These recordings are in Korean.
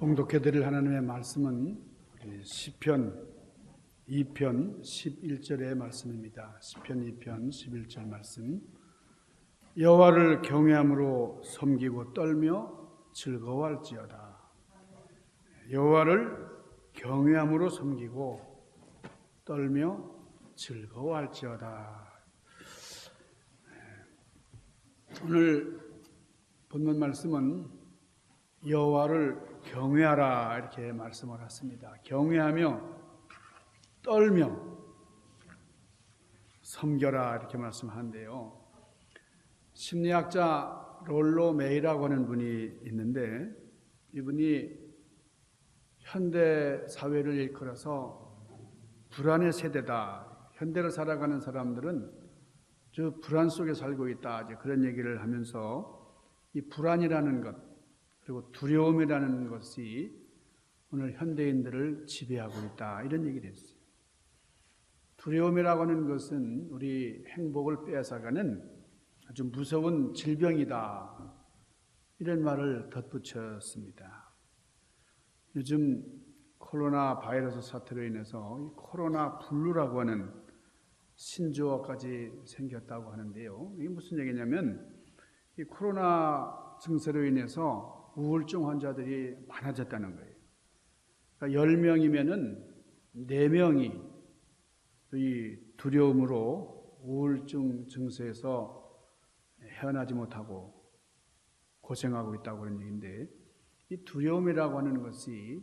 봉독해 드릴 하나님의 말씀은 시편 2편 11절의 말씀입니다. 시편 2편 11절 말씀. 여호와를 경외함으로 섬기고 떨며 즐거워할지어다. 여호와를 경외함으로 섬기고 떨며 즐거워할지어다. 오늘 본문 말씀은 여호와를 경외하라 이렇게 말씀을 하십니다. 경외하며 떨며 섬겨라 이렇게 말씀하는데요. 심리학자 롤로 메이라고 하는 분이 있는데 이분이 현대 사회를 일컬어서 불안의 세대다. 현대를 살아가는 사람들은 저 불안 속에 살고 있다. 이제 그런 얘기를 하면서 이 불안이라는 것 그리고 두려움이라는 것이 오늘 현대인들을 지배하고 있다. 이런 얘기를 했어요. 두려움이라고 하는 것은 우리 행복을 빼앗아가는 아주 무서운 질병이다. 이런 말을 덧붙였습니다. 요즘 코로나 바이러스 사태로 인해서 이 코로나 블루라고 하는 신조어까지 생겼다고 하는데요. 이게 무슨 얘기냐면 이 코로나 증세로 인해서 우울증 환자들이 많아졌다는 거예요. 그러니까 10명이면은 4명이 이 두려움으로 우울증 증세에서 헤어나지 못하고 고생하고 있다고 그런 얘기인데 이 두려움이라고 하는 것이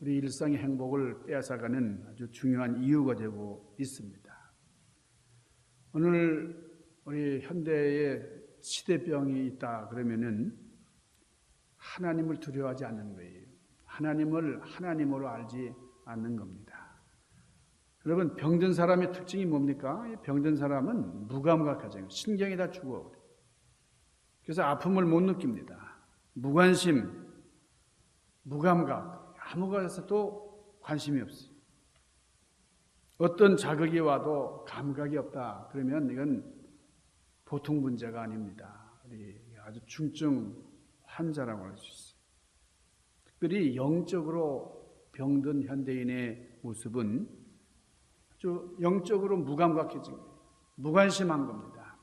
우리 일상의 행복을 빼앗아가는 아주 중요한 이유가 되고 있습니다. 오늘 우리 현대에 시대병이 있다 그러면은 하나님을 두려워하지 않는 거예요. 하나님을 하나님으로 알지 않는 겁니다. 여러분 병든 사람의 특징이 뭡니까? 병든 사람은 무감각하잖아요. 신경이 다 죽어. 그래서 아픔을 못 느낍니다. 무관심, 무감각, 아무 것에도 관심이 없어요. 어떤 자극이 와도 감각이 없다. 그러면 이건 보통 문제가 아닙니다. 아주 중증 환자라고 할 수 있어요. 특별히 영적으로 병든 현대인의 모습은 아주 영적으로 무감각해진 거예요. 무관심한 겁니다.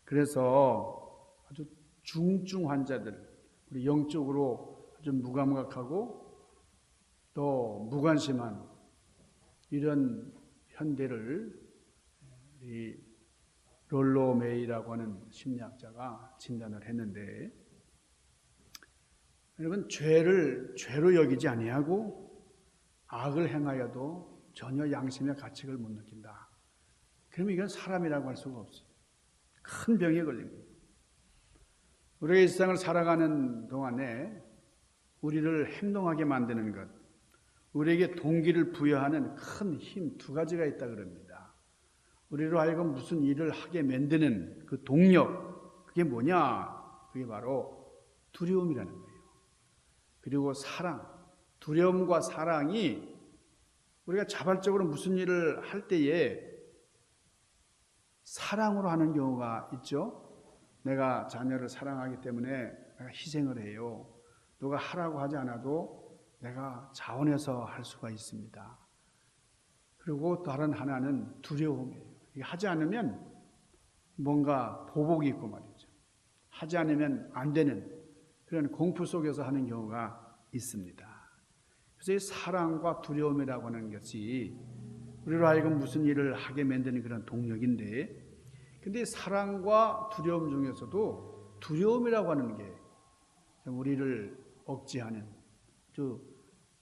그래서 아주 중증 환자들, 우리 영적으로 아주 무감각하고 또 무관심한 이런 현대를 이 롤로 메이라고 하는 심리학자가 진단을 했는데 여러분 죄로 여기지 아니하고 악을 행하여도 전혀 양심의 가책을 못 느낀다. 그러면 이건 사람이라고 할 수가 없어요. 큰 병에 걸린 거예요. 우리가 일상을 살아가는 동안에 우리를 행동하게 만드는 것, 우리에게 동기를 부여하는 큰 힘 2가지가 있다 그럽니다. 우리로 하여금 무슨 일을 하게 만드는 그 동력, 그게 뭐냐? 그게 바로 두려움이라는 거예요. 그리고 사랑, 두려움과 사랑이 우리가 자발적으로 무슨 일을 할 때에 사랑으로 하는 경우가 있죠. 내가 자녀를 사랑하기 때문에 내가 희생을 해요. 누가 하라고 하지 않아도 내가 자원해서 할 수가 있습니다. 그리고 다른 하나는 두려움이에요. 하지 않으면 뭔가 보복이 있고 말이죠. 하지 않으면 안 되는 그런 공포 속에서 하는 경우가 있습니다. 그래서 이 사랑과 두려움이라고 하는 것이 우리로 하여금 무슨 일을 하게 만드는 그런 동력인데 근데 사랑과 두려움 중에서도 두려움이라고 하는 게 우리를 억제하는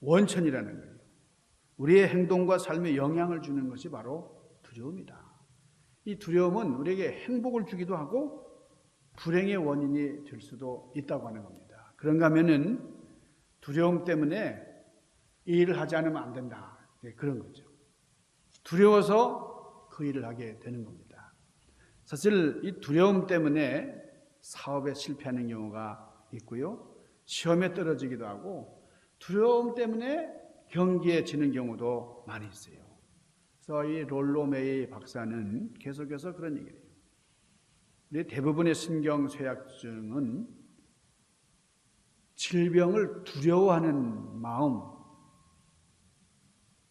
원천이라는 거예요. 우리의 행동과 삶에 영향을 주는 것이 바로 두려움이다. 이 두려움은 우리에게 행복을 주기도 하고 불행의 원인이 될 수도 있다고 하는 겁니다. 그런가 하면은 두려움 때문에 이 일을 하지 않으면 안 된다. 그런 거죠. 두려워서 그 일을 하게 되는 겁니다. 사실 이 두려움 때문에 사업에 실패하는 경우가 있고요. 시험에 떨어지기도 하고 두려움 때문에 경기에 지는 경우도 많이 있어요. 그래서 이 롤로 메이 박사는 계속해서 그런 얘기를 해요. 우리 대부분의 신경쇠약증은 질병을 두려워하는 마음,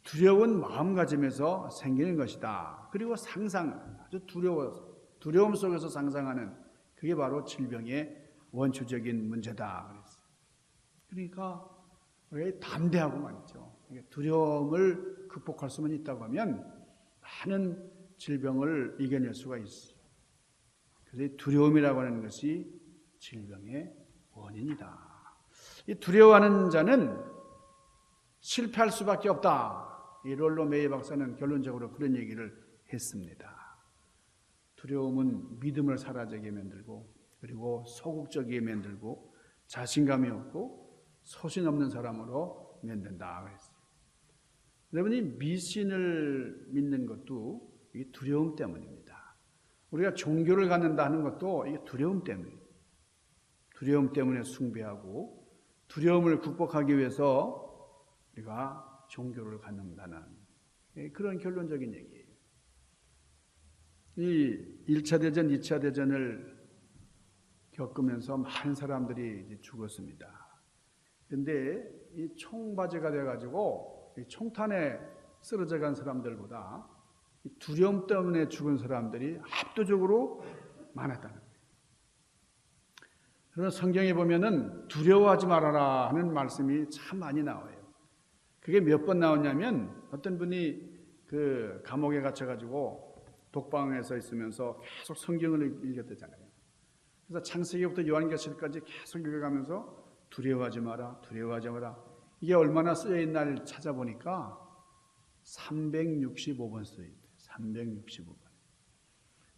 두려운 마음가짐에서 생기는 것이다. 그리고 상상, 아주 두려움 속에서 상상하는 그게 바로 질병의 원초적인 문제다. 그러니까 우리가 담대하고 말이죠. 두려움을 극복할 수만 있다고 하면 많은 질병을 이겨낼 수가 있어요. 그래서 두려움이라고 하는 것이 질병의 원인이다. 이 두려워하는 자는 실패할 수밖에 없다. 이 롤로 메이 박사는 결론적으로 그런 얘기를 했습니다. 두려움은 믿음을 사라지게 만들고, 그리고 소극적이게 만들고, 자신감이 없고 소신 없는 사람으로 만든다 그랬어요. 여러분이 미신을 믿는 것도 이게 두려움 때문입니다. 우리가 종교를 갖는다 하는 것도 이게 두려움 때문이에요. 두려움 때문에 숭배하고 두려움을 극복하기 위해서 우리가 종교를 갖는다는 그런 결론적인 얘기예요. 이 1차 대전, 2차 대전을 겪으면서 많은 사람들이 이제 죽었습니다. 그런데 이 총바지가 돼가지고 이 총탄에 쓰러져 간 사람들보다 이 두려움 때문에 죽은 사람들이 압도적으로 많았다는 거예요. 그래서 성경에 보면은 두려워하지 말아라 하는 말씀이 참 많이 나와요. 그게 몇 번 나오냐면 어떤 분이 그 감옥에 갇혀가지고 독방에서 있으면서 계속 성경을 읽었대잖아요. 그래서 창세기부터 요한계시록까지 계속 읽어가면서 두려워하지 마라, 두려워하지 마라. 이게 얼마나 쓰여 있나를 찾아보니까 365번 쓰여 있대요. 365번.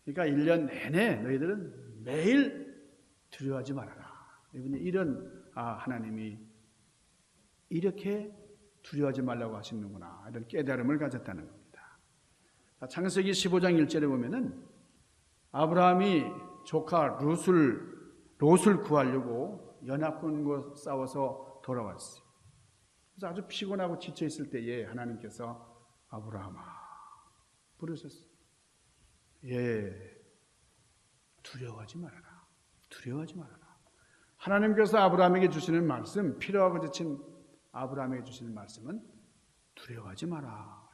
그러니까 1년 내내 너희들은 매일 두려워하지 말아라. 이런 하나님이 이렇게 두려워하지 말라고 하시는구나. 이런 깨달음을 가졌다는 겁니다. 창세기 15장 1절에 보면은 아브라함이 조카 롯을 구하려고 연합군과 싸워서 돌아왔어요. 그래서 아주 피곤하고 지쳐 있을 때에 하나님께서 아브라함아 부르셨어요. 두려워하지 말아라. 두려워하지 말아라. 하나님께서 아브라함에게 주시는 말씀, 필요하고 지친 아브라함에게 주시는 말씀은 두려워하지 마라.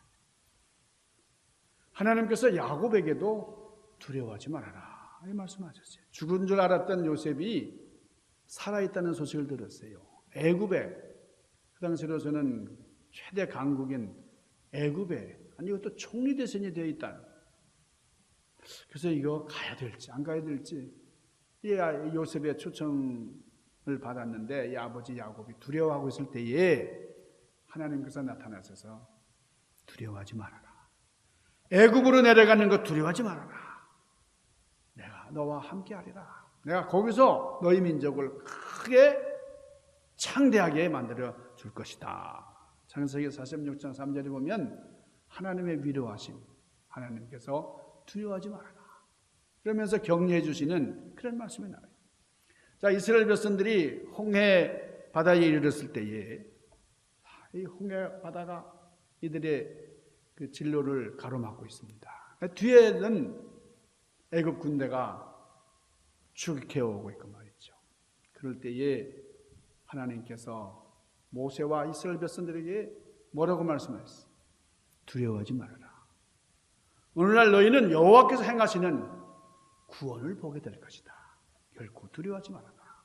하나님께서 야곱에게도 두려워하지 말아라. 이 말씀하셨어요. 죽은 줄 알았던 요셉이 살아있다는 소식을 들었어요. 애굽에, 그 당시로서는 최대 강국인 애굽에, 아니 이것도 총리 대선이 되어 있다. 그래서 이거 가야 될지 안 가야 될지, 이 요셉의 초청을 받았는데 이 아버지 야곱이 두려워하고 있을 때에 하나님께서 나타나셔서 두려워하지 말아라. 애굽으로 내려가는 것 두려워하지 말아라. 내가 너와 함께하리라. 내가 거기서 너희 민족을 크게 창대하게 만들어 줄 것이다. 창세기 46장 3절에 보면 하나님의 위로하심, 하나님께서 두려워하지 말아라. 그러면서 격려해 주시는 그런 말씀이 나와요. 자, 이스라엘 백성들이 홍해 바다에 이르렀을 때에 이 홍해 바다가 이들의 그 진로를 가로막고 있습니다. 뒤에는 애굽 군대가 추격해오고 있고 말이죠. 그럴 때에 하나님께서 모세와 이스라엘 백성들에게 뭐라고 말씀하셨어요? 두려워하지 말아라. 오늘날 너희는 여호와께서 행하시는 구원을 보게 될 것이다. 결코 두려워하지 말아라.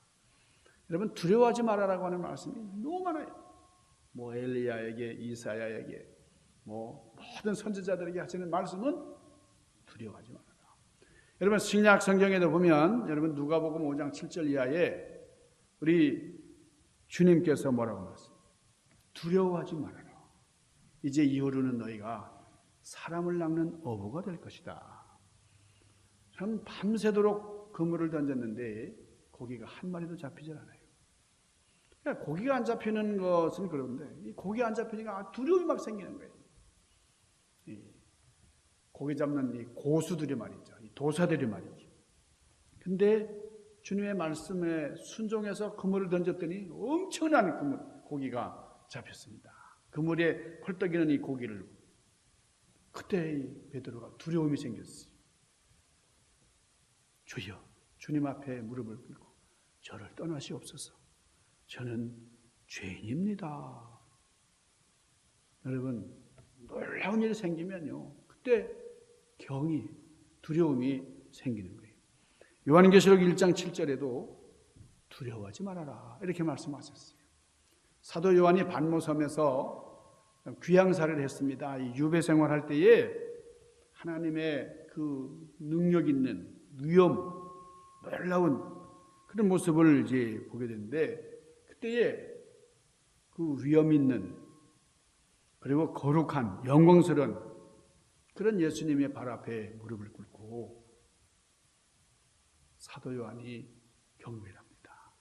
여러분, 두려워하지 말아라고 하는 말씀이 너무 많아요. 뭐 엘리야에게, 이사야에게, 뭐 모든 선지자들에게 하시는 말씀은 두려워하지 말아라. 여러분, 신약 성경에도 보면 여러분 누가복음 5장 7절 이하에 우리 주님께서 뭐라고 말씀하세요? 두려워하지 말아라. 이제 이후로는 너희가 사람을 낚는 어부가 될 것이다. 참 밤새도록 그물을 던졌는데 고기가 한 마리도 잡히질 않아요. 그러니까 고기가 안 잡히는 것은 그런데 이 고기 안 잡히니까 두려움이 막 생기는 거예요. 이 고기 잡는 이 고수들이 말이죠. 이 도사들이 말이죠. 근데 주님의 말씀에 순종해서 그물을 던졌더니 엄청난 고기가 잡혔습니다. 그물에 펄떡이는 이 고기를, 그때 이 베드로가 두려움이 생겼어요. 주여, 주님 앞에 무릎을 꿇고 저를 떠나시옵소서. 저는 죄인입니다. 여러분, 놀라운 일이 생기면요, 그때 경이, 두려움이 생기는 거예요. 요한계시록 1장 7절에도 두려워하지 말아라 이렇게 말씀하셨어요. 사도 요한이 반모섬에서 귀향사를 했습니다. 이 유배 생활할 때에 하나님의 그 능력 있는 위엄, 놀라운 그런 모습을 이제 보게 되는데, 그때에 그 위엄 있는 그리고 거룩한 영광스러운 그런 예수님의 발 앞에 무릎을 꿇고 사도 요한이 경배를 합니다.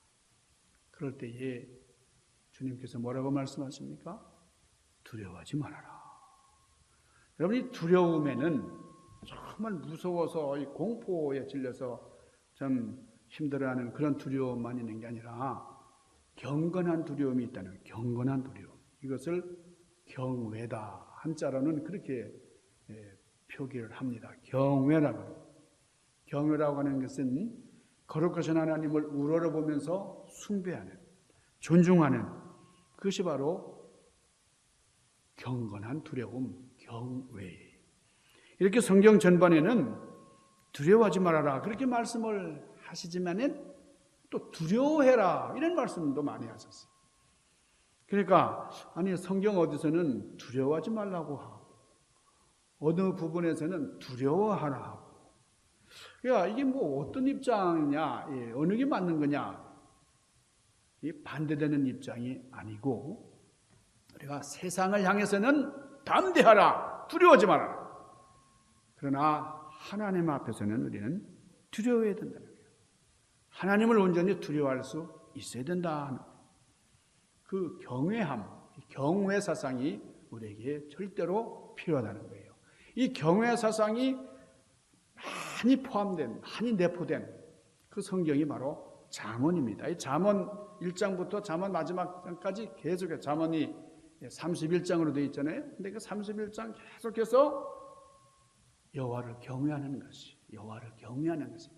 그럴 때에 주님께서 뭐라고 말씀하십니까? 두려워하지 말아라. 여러분, 이 두려움에는 정말 무서워서 이 공포에 질려서 좀 힘들어하는 그런 두려움만 있는 게 아니라 경건한 두려움이 있다는 거예요. 경건한 두려움. 이것을 경외다. 한자로는 그렇게 표기를 합니다. 경외라고. 경외라고 하는 것은 거룩하신 하나님을 우러러보면서 숭배하는, 존중하는, 그것이 바로 경건한 두려움, 경외. 이렇게 성경 전반에는 두려워하지 말아라 그렇게 말씀을 하시지만은 또 두려워해라 이런 말씀도 많이 하셨어요. 그러니까 아니 성경 어디서는 두려워하지 말라고 하고 어느 부분에서는 두려워하라 하고, 그러니까 이게 뭐 어떤 입장이냐, 어느 게 맞는 거냐, 이 반대되는 입장이 아니고, 우리가 세상을 향해서는 담대하라, 두려워하지 말아라. 그러나 하나님 앞에서는 우리는 두려워해야 된다는 거예요. 하나님을 온전히 두려워할 수 있어야 된다. 그 경외함, 경외 사상이 우리에게 절대로 필요하다는 거예요. 이 경외 사상이 많이 포함된, 많이 내포된 그 성경이 바로 잠언입니다. 이 잠언 1장부터 잠언 마지막까지 계속해서 잠언이 31장으로 되어 있잖아요. 근데 그 31장 계속해서 여호와를 경외하는 것이, 여호와를 경외하는 것이,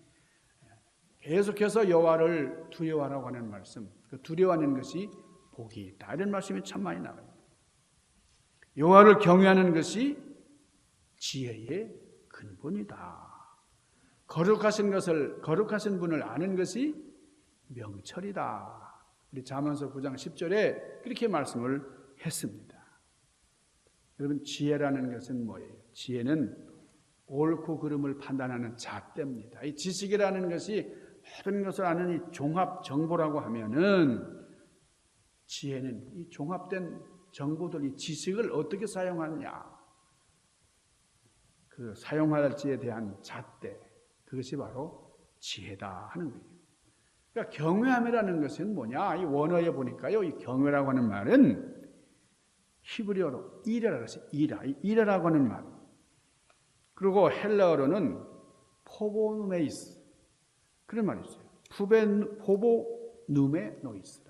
계속해서 여호와를 두려워하라고 하는 말씀, 그 두려워하는 것이 복이 있다. 이런 말씀이 참 많이 나와요. 여호와를 경외하는 것이 지혜의 근본이다. 거룩하신 것을, 거룩하신 분을 아는 것이 명철이다. 우리 잠언서 9장 10절에 그렇게 말씀을 했습니다. 여러분, 지혜라는 것은 뭐예요? 지혜는 옳고 그름을 판단하는 잣대입니다. 이 지식이라는 것이 모든 것을 아는 이 종합 정보라고 하면은, 지혜는 이 종합된 정보들, 이 지식을 어떻게 사용하느냐, 그 사용할지에 대한 잣대, 그것이 바로 지혜다 하는 거예요. 그러니까 경외함이라는 것은 뭐냐? 이 원어에 보니까요, 이 경외라고 하는 말은 히브리어로 이라라고 했어요. 이라라고 하는 말. 그리고 헬라어로는 포보누메이스, 그런 말이 있어요. 포보누메노이스.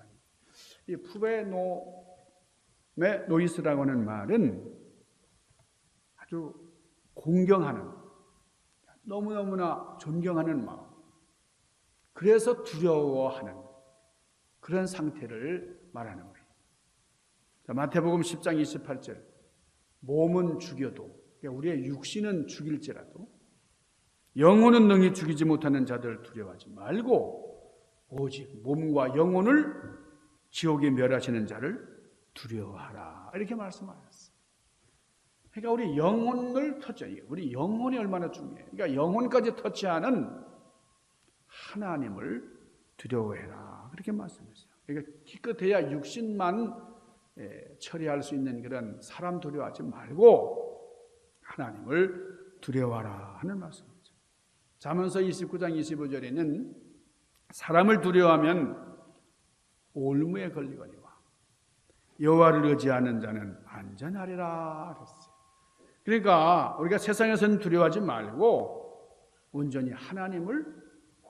이 푸베노메노이스라고 하는 말은 아주 공경하는, 너무너무나 존경하는 마음, 그래서 두려워하는 그런 상태를 말하는 거예요. 자, 마태복음 10장 28절, 몸은 죽여도, 그러니까 우리의 육신은 죽일지라도 영혼은 능히 죽이지 못하는 자들 두려워하지 말고 오직 몸과 영혼을 지옥에 멸하시는 자를 두려워하라, 이렇게 말씀하셨어요. 그러니까 우리 영혼을 터치해요. 우리 영혼이 얼마나 중요해요. 그러니까 영혼까지 터치하는 하나님을 두려워해라, 그렇게 말씀했어요. 그러니까 기껏해야 육신만 처리할 수 있는 그런 사람 두려워하지 말고 하나님을 두려워하라 하는 말씀이죠. 잠언서 29장 25절에는 사람을 두려워하면 올무에 걸리거니와 여호와를 의지하는 자는 안전하리라 그랬어요. 그러니까 우리가 세상에서는 두려워하지 말고 온전히 하나님을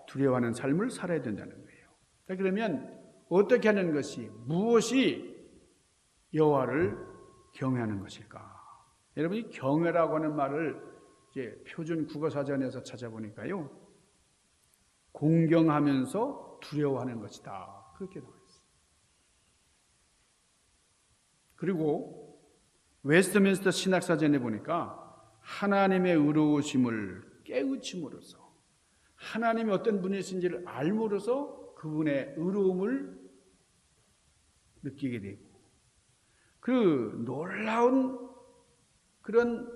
두려워하는 삶을 살아야 된다는 거예요. 그러면 어떻게 하는 것이, 무엇이 여호와를 경외하는 것일까? 여러분이 경외라고 하는 말을 이제 표준 국어사전에서 찾아보니까요, 공경하면서 두려워하는 것이다, 그렇게 나와 있어요. 그리고 웨스트민스터 신학사전에 보니까 하나님의 의로우심을 깨우침으로써 하나님이 어떤 분이신지를 알므로써 그분의 의로움을 느끼게 되고 그 놀라운 그런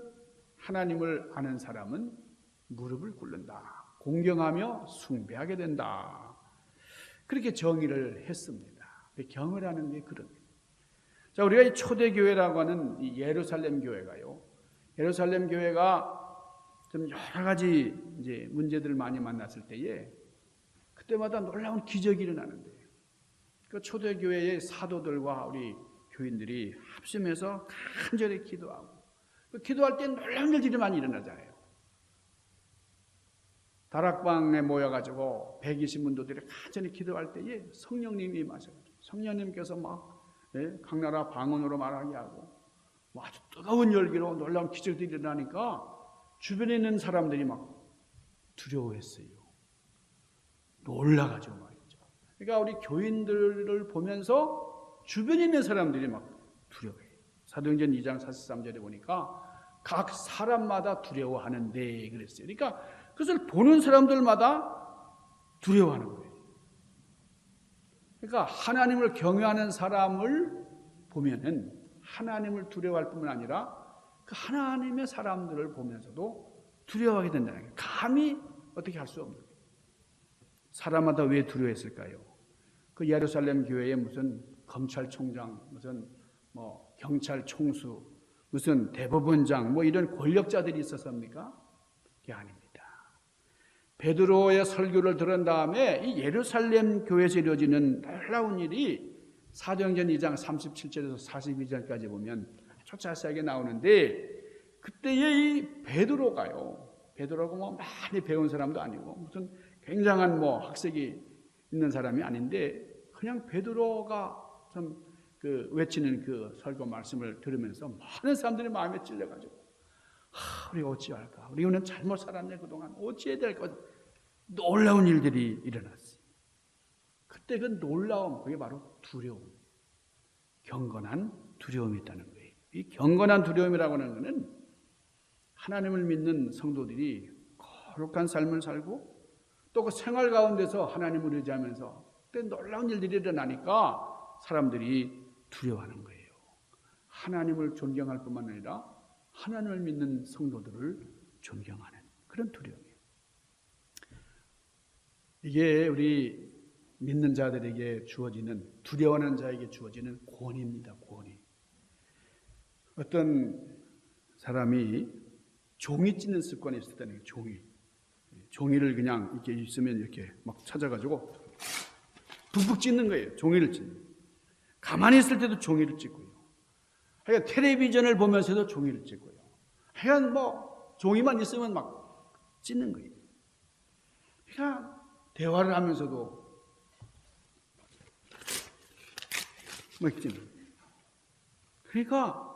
하나님을 아는 사람은 무릎을 꿇는다. 공경하며 숭배하게 된다. 그렇게 정의를 했습니다. 경을 게 그런 거예요. 자, 우리가 이 초대교회라고 하는 이 예루살렘 교회가요. 예루살렘 교회가 좀 여러 가지 이제 문제들을 많이 만났을 때에 그때마다 놀라운 기적이 일어나는데 그 초대교회의 사도들과 우리 교인들이 합심해서 간절히 기도하고 그 기도할 때 놀라운 일들이 많이 일어나잖아요. 다락방에 모여가지고 120문도들이 간절히 기도할 때에 성령님이 임하셔가지고 성령님께서 막 각 나라 방언으로 말하게 하고 아주 뜨거운 열기로 놀라운 기적들이 일어나니까 주변에 있는 사람들이 막 두려워했어요. 놀라가지고 말이죠. 그러니까 우리 교인들을 보면서 주변에 있는 사람들이 막 두려워해요. 사도행전 2장 43절에 보니까 각 사람마다 두려워하는데 그랬어요. 그러니까 그것을 보는 사람들마다 두려워하는 거예요. 그러니까 하나님을 경외하는 사람을 보면은 하나님을 두려워할 뿐만 아니라 그 하나님의 사람들을 보면서도 두려워하게 된다는 거예요. 감히 어떻게 할 수 없는 거예요. 사람마다 왜 두려워했을까요? 그 예루살렘 교회에 무슨 검찰총장, 무슨 뭐 경찰 총수, 무슨 대법원장 뭐 이런 권력자들이 있었습니까? 그게 아닙니다. 베드로의 설교를 들은 다음에 이 예루살렘 교회에서 이루어지는 놀라운 일이 사도행전 2장 37절에서 42절까지 보면 아주 자세하게 나오는데 그때의 이 베드로가요. 베드로가 뭐 많이 배운 사람도 아니고 무슨 굉장한 뭐 학색이 있는 사람이 아닌데 그냥 베드로가 참 그 외치는 그 설교 말씀을 들으면서 많은 사람들이 마음에 찔려가지고 우리 어찌할까? 우리는 잘못 살았네 그동안 어찌해야 될까? 놀라운 일들이 일어났어요. 그때 그 놀라움 그게 바로 두려움, 경건한 두려움이 있다는 거예요. 이 경건한 두려움이라고 하는 것은 하나님을 믿는 성도들이 거룩한 삶을 살고 또 그 생활 가운데서 하나님을 의지하면서 그때 놀라운 일들이 일어나니까 사람들이 두려워하는 거예요. 하나님을 존경할 뿐만 아니라 하나님을 믿는 성도들을 존경하는 그런 두려움이에요. 이게 우리 믿는 자들에게 주어지는 두려워하는 자에게 주어지는 권위입니다. 권위. 어떤 사람이 종이 찢는 습관이 있었다는 거예요. 종이를 그냥 이렇게 있으면 이렇게 막 찾아가지고 푹푹 찢는 거예요. 종이를 찢는 거예요. 가만히 있을 때도 종이를 찢고요. 하여간 텔레비전을 보면서도 종이를 찢고요. 하여간 뭐 종이만 있으면 막 찢는 거예요. 그러니까 대화를 하면서도 막 찢는 거예요. 그러니까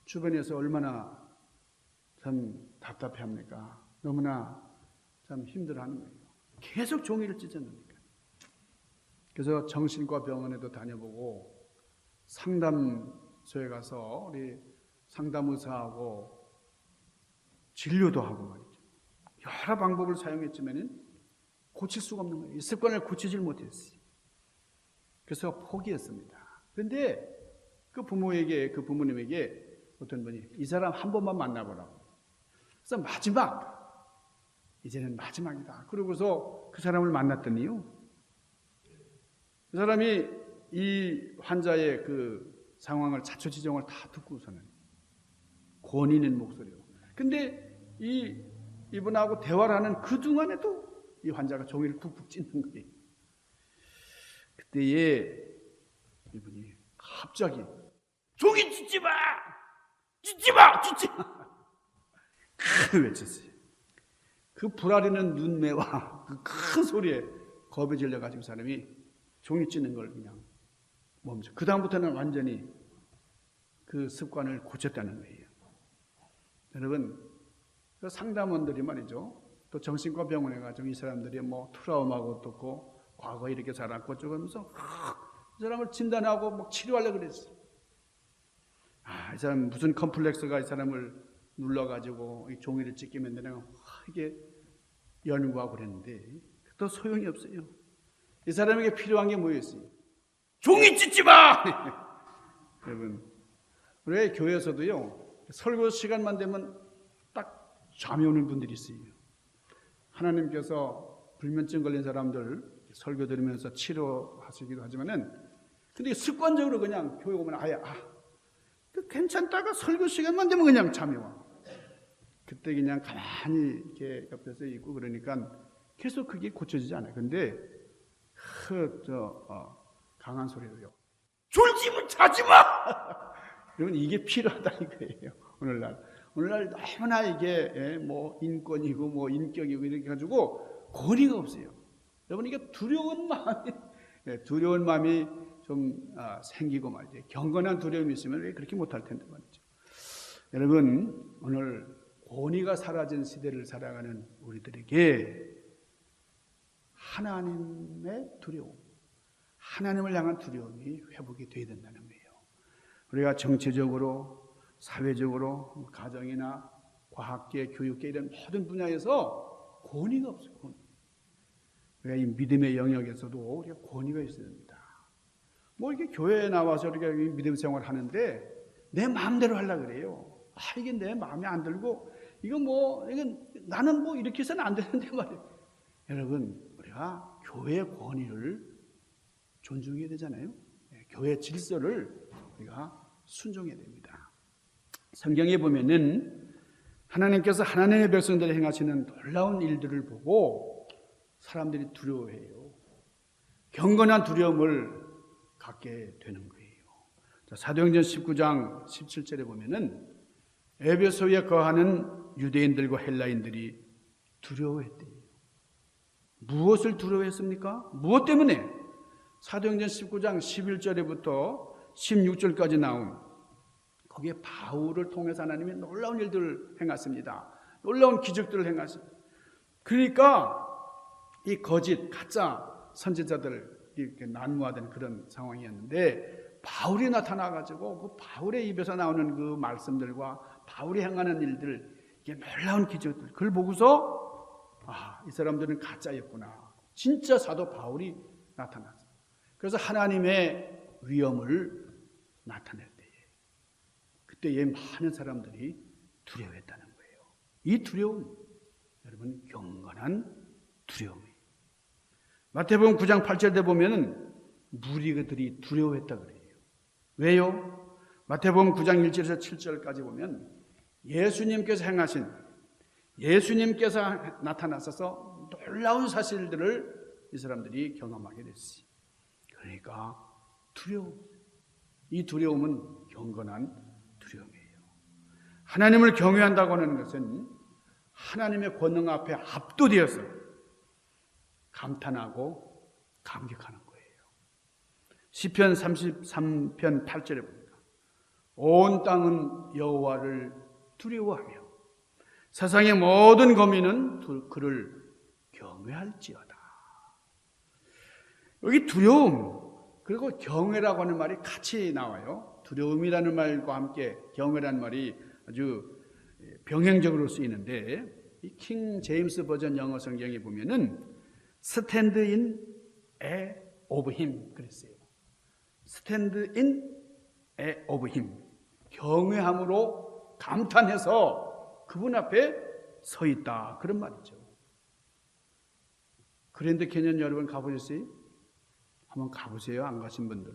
주변에서 얼마나 참 답답해합니까? 너무나 참 힘들어하는 거예요. 계속 종이를 찢었는데. 그래서 정신과 병원에도 다녀보고 상담소에 가서 우리 상담의사하고 진료도 하고 말이죠. 여러 방법을 사용했지만 고칠 수가 없는 거예요. 이 습관을 고치질 못했어요. 그래서 포기했습니다. 그런데 그 부모님에게 어떤 분이 이 사람 한 번만 만나보라고. 그래서 이제는 마지막이다. 그러고서 그 사람을 만났더니요. 그 사람이 이 환자의 그 상황을 자초지종을 다 듣고서는 권위 있는 목소리로. 근데 이분하고 대화를 하는 그 동안에도 이 환자가 종이를 푹푹 찢는 거예요. 그때에 이분이 갑자기 종이 찢지 마! 찢지 마! 찢지 마! 그 외쳤어요. 그 불아리는 눈매와 그 큰 소리에 겁에 질려가지고 사람이 종이 찢는 걸 그냥 멈춰. 그 다음부터는 완전히 그 습관을 고쳤다는 거예요. 여러분, 그 상담원들이 말이죠. 또 정신과 병원에 가지고 이 사람들이 뭐 트라우마가 어떻고 과거에 이렇게 자랐고 어쩌면서 이 사람을 진단하고 막 치료하려고 그랬어요. 이 사람 무슨 컴플렉스가 이 사람을 눌러가지고 이 종이를 찢기면 내가 이게 연구하고 그랬는데 또 소용이 없어요. 이 사람에게 필요한 게 뭐였어요? 종이 찢지 마! 여러분, 우리 교회에서도요, 설교 시간만 되면 딱 잠이 오는 분들이 있어요. 하나님께서 불면증 걸린 사람들 설교 들으면서 치료하시기도 하지만은, 근데 습관적으로 그냥 교회 오면 아예, 괜찮다가 설교 시간만 되면 그냥 잠이 와. 그때 그냥 가만히 이렇게 옆에서 있고 그러니까 계속 그게 고쳐지지 않아요. 근데, 강한 소리로요. 졸지면 자지 마! 여러분, 이게 필요하다 이거예요. 오늘날 너무나 이게 뭐 인권이고 뭐 인격이고 이렇게 가지고 권위가 없어요. 여러분, 이게 두려운 마음이 좀 생기고 말이죠. 경건한 두려움이 있으면 왜 그렇게 못할 텐데 말이죠. 여러분, 오늘 권위가 사라진 시대를 살아가는 우리들에게 하나님의 두려움, 하나님을 향한 두려움이 회복이 되어야 된다는 거예요. 우리가 정치적으로, 사회적으로, 가정이나 과학계, 교육계 이런 모든 분야에서 권위가 없어요. 우리가 이 믿음의 영역에서도 우리가 권위가 있어야 됩니다. 뭐 이렇게 교회에 나와서 우리가 믿음 생활을 하는데 내 마음대로 하려고 그래요. 이게 내 마음에 안 들고 이건 나는 뭐 이렇게 해서는 안 되는데 말이에요. 여러분, 우리가 교회의 권위를 존중해야 되잖아요. 교회 질서를 우리가 순종해야 됩니다. 성경에 보면은 하나님께서 하나님의 백성들이 행하시는 놀라운 일들을 보고 사람들이 두려워해요. 경건한 두려움을 갖게 되는 거예요. 사도행전 19장 17절에 보면은 에베소에 거하는 유대인들과 헬라인들이 두려워했대요. 무엇을 두려워했습니까? 무엇 때문에? 사도행전 19장 11절에부터 16절까지 나온 거기에 바울을 통해서 하나님이 놀라운 일들을 행하십니다. 놀라운 기적들을 하십니다. 그러니까 이 거짓, 가짜 선지자들 이렇게 난무하던 그런 상황이었는데 바울이 나타나가지고 그 바울의 입에서 나오는 그 말씀들과 바울이 행하는 일들, 이게 놀라운 기적들, 그걸 보고서 이 사람들은 가짜였구나. 진짜 사도 바울이 나타났어요. 그래서 하나님의 위엄을 나타낼 때에 그때에 많은 사람들이 두려워했다는 거예요. 이 두려움, 여러분, 경건한 두려움이에요. 마태복음 9장 8절에 보면은 무리들이 두려워했다 그래요. 왜요? 마태복음 9장 1절에서 7절까지 보면 예수님께서 나타나셔서 놀라운 사실들을 이 사람들이 경험하게 됐어요. 그러니까 두려움, 이 두려움은 경건한 두려움이에요. 하나님을 경외한다고 하는 것은 하나님의 권능 앞에 압도되어서 감탄하고 감격하는 거예요. 시편 33편 8절에 봅니다. 온 땅은 여호와를 두려워하며 세상의 모든 거민은 그를 경외할지어다. 여기 두려움, 그리고 경외라고 하는 말이 같이 나와요. 두려움이라는 말과 함께 경외라는 말이 아주 병행적으로 쓰이는데, 이 킹 제임스 버전 영어 성경에 보면은 stand in awe of him 그랬어요. stand in awe of him, 경외함으로 감탄해서 그분 앞에 서 있다, 그런 말이죠. 그랜드 캐년 여러분 가보셨어요? 한번 가보세요. 안 가신 분들.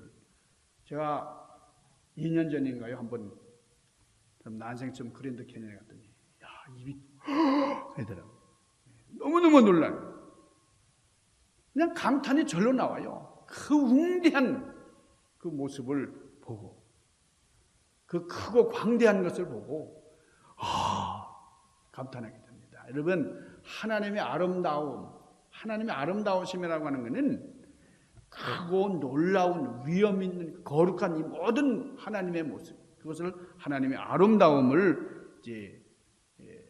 제가 2년 전인가요? 한번 난생처럼 그랜드 캐년에 갔더니 입이 하더라고요. 너무너무 놀라요. 그냥 감탄이 절로 나와요. 그 웅대한 그 모습을 보고, 그 크고 광대한 것을 보고 감탄하게 됩니다. 여러분, 하나님의 아름다우심이라고 하는 것은 크고 놀라운 위엄 있는 거룩한 이 모든 하나님의 모습, 그것을 하나님의 아름다움을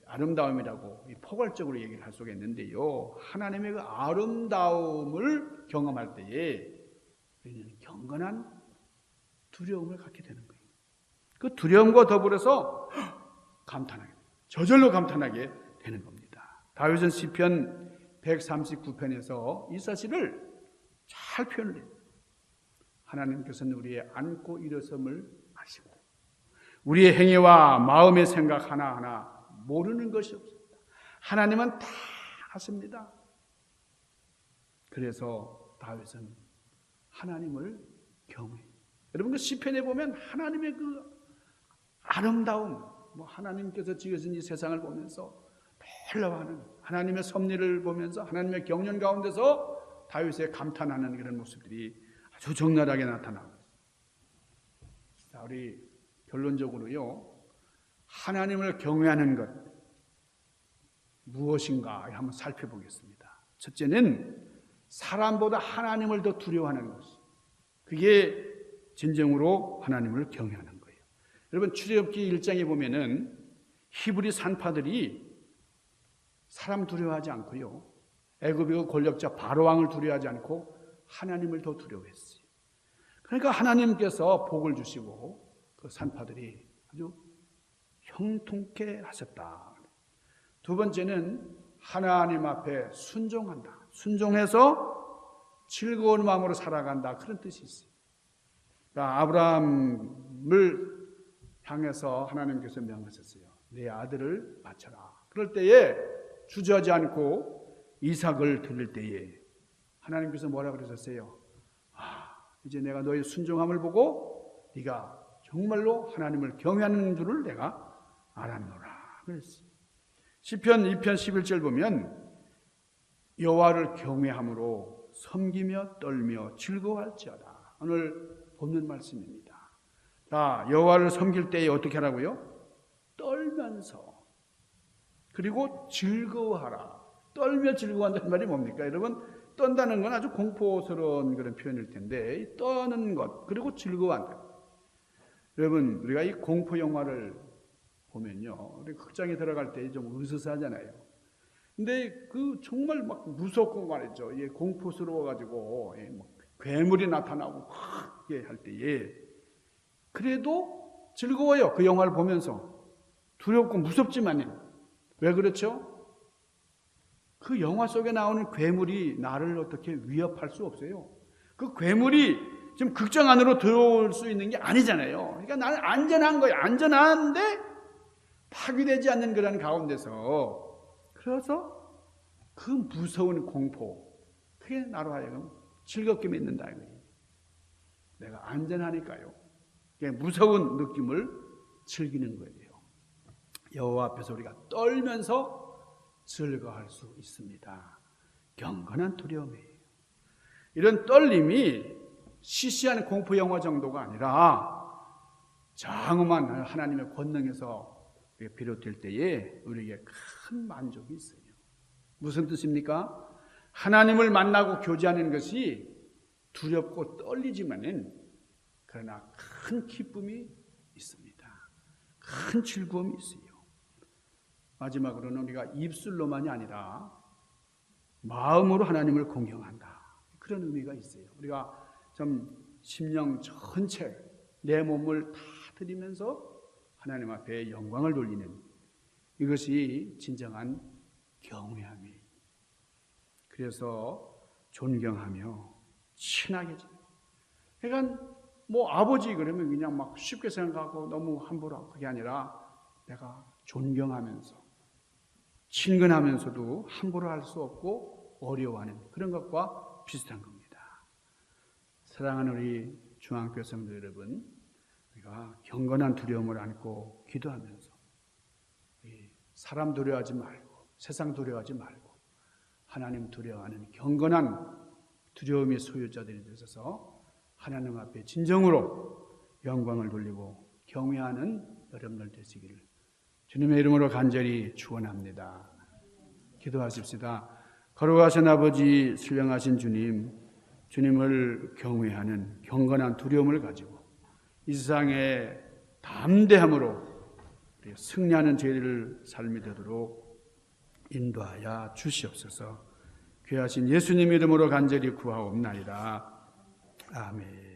아름다움이라고 포괄적으로 얘기를 할 수가 있는데요. 하나님의 그 아름다움을 경험할 때에 우리는 경건한 두려움을 갖게 되는 거예요. 그 두려움과 더불어서 감탄하게, 저절로 감탄하게 되는 겁니다. 다윗은 시편 139편에서 이 사실을 잘 표현을 해요. 하나님께서는 우리의 앉고 일어섬을 아시고 우리의 행위와 마음의 생각 하나하나 모르는 것이 없습니다. 하나님은 다 아십니다. 그래서 다윗은 하나님을 경외해요. 여러분 그 시편에 보면 하나님의 그 아름다움, 하나님께서 지으신 이 세상을 보면서 놀라워하는 하나님의 섭리를 보면서 하나님의 경륜 가운데서 다윗의 감탄하는 그런 모습들이 아주 적나라하게 나타나고 있습니다. 자, 우리 결론적으로요, 하나님을 경외하는 것 무엇인가 한번 살펴보겠습니다. 첫째는 사람보다 하나님을 더 두려워하는 것. 그게 진정으로 하나님을 경외하는 거예요. 여러분 출애굽기 1장에 보면은 히브리 산파들이 사람 두려워하지 않고요, 애굽의 권력자 바로왕을 두려워하지 않고 하나님을 더 두려워했어요. 그러니까 하나님께서 복을 주시고 그 산파들이 아주 형통케 하셨다. 두 번째는 하나님 앞에 순종한다. 순종해서 즐거운 마음으로 살아간다. 그런 뜻이 있어요. 그러니까 아브라함을 향해서 하나님께서 명하셨어요. 내 아들을 바쳐라. 그럴 때에 주저하지 않고 이삭을 드릴 때에 하나님께서 뭐라 그러셨어요? 이제 내가 너의 순종함을 보고 네가 정말로 하나님을 경외하는 줄을 내가 알았노라 그랬어요. 시편 2편 11절 보면 여호와를 경외함으로 섬기며 떨며 즐거워할지어다. 오늘 본문 말씀입니다. 자, 여호와를 섬길 때에 어떻게 하라고요? 떨면서, 그리고 즐거워하라. 떨며 즐거워한다는 말이 뭡니까? 여러분, 떤다는 건 아주 공포스러운 그런 표현일 텐데, 떠는 것, 그리고 즐거워한다. 여러분, 우리가 이 공포 영화를 보면요, 우리 극장에 들어갈 때 좀 으스스하잖아요. 근데 그 정말 막 무섭고 말이죠. 예, 공포스러워가지고 괴물이 나타나고 크게 할 때에 그래도 즐거워요. 그 영화를 보면서 두렵고 무섭지만요. 왜 그렇죠? 그 영화 속에 나오는 괴물이 나를 어떻게 위협할 수 없어요. 그 괴물이 지금 극장 안으로 들어올 수 있는 게 아니잖아요. 그러니까 나는 안전한 거예요. 안전한데 파괴되지 않는 그런 가운데서, 그래서 그 무서운 공포, 그게 나로 하여금 즐겁게 믿는다 이거예요. 내가 안전하니까요. 무서운 느낌을 즐기는 거예요. 여호와 앞에서 우리가 떨면서 즐거워할 수 있습니다. 경건한 두려움이에요. 이런 떨림이 시시한 공포 영화 정도가 아니라 장엄한 하나님의 권능에서 비롯될 때에 우리에게 큰 만족이 있어요. 무슨 뜻입니까? 하나님을 만나고 교제하는 것이 두렵고 떨리지만은 그러나 큰 기쁨이 있습니다. 큰 즐거움이 있어요. 마지막으로는 우리가 입술로만이 아니라 마음으로 하나님을 공경한다. 그런 의미가 있어요. 우리가 좀 심령 전체 내 몸을 다 드리면서 하나님 앞에 영광을 돌리는 이것이 진정한 경외함이에요. 그래서 존경하며 친하게 지내. 그러니까 아버지 그러면 그냥 막 쉽게 생각하고 너무 함부로 하고 그게 아니라 내가 존경하면서 친근하면서도 함부로 할 수 없고 어려워하는 그런 것과 비슷한 겁니다. 사랑하는 우리 중앙교회 성도 여러분, 우리가 경건한 두려움을 안고 기도하면서 사람 두려워하지 말고 세상 두려워하지 말고 하나님 두려워하는 경건한 두려움의 소유자들이 되셔서 하나님 앞에 진정으로 영광을 돌리고 경외하는 여러분들 되시기를 주님의 이름으로 간절히 축원합니다. 기도하십시다. 거룩하신 아버지, 신령하신 주님, 주님을 경외하는 경건한 두려움을 가지고 이 세상에 담대함으로 승리하는 저희를 삶이 되도록 인도하여 주시옵소서. 귀하신 예수님 이름으로 간절히 구하옵나이다. 아멘.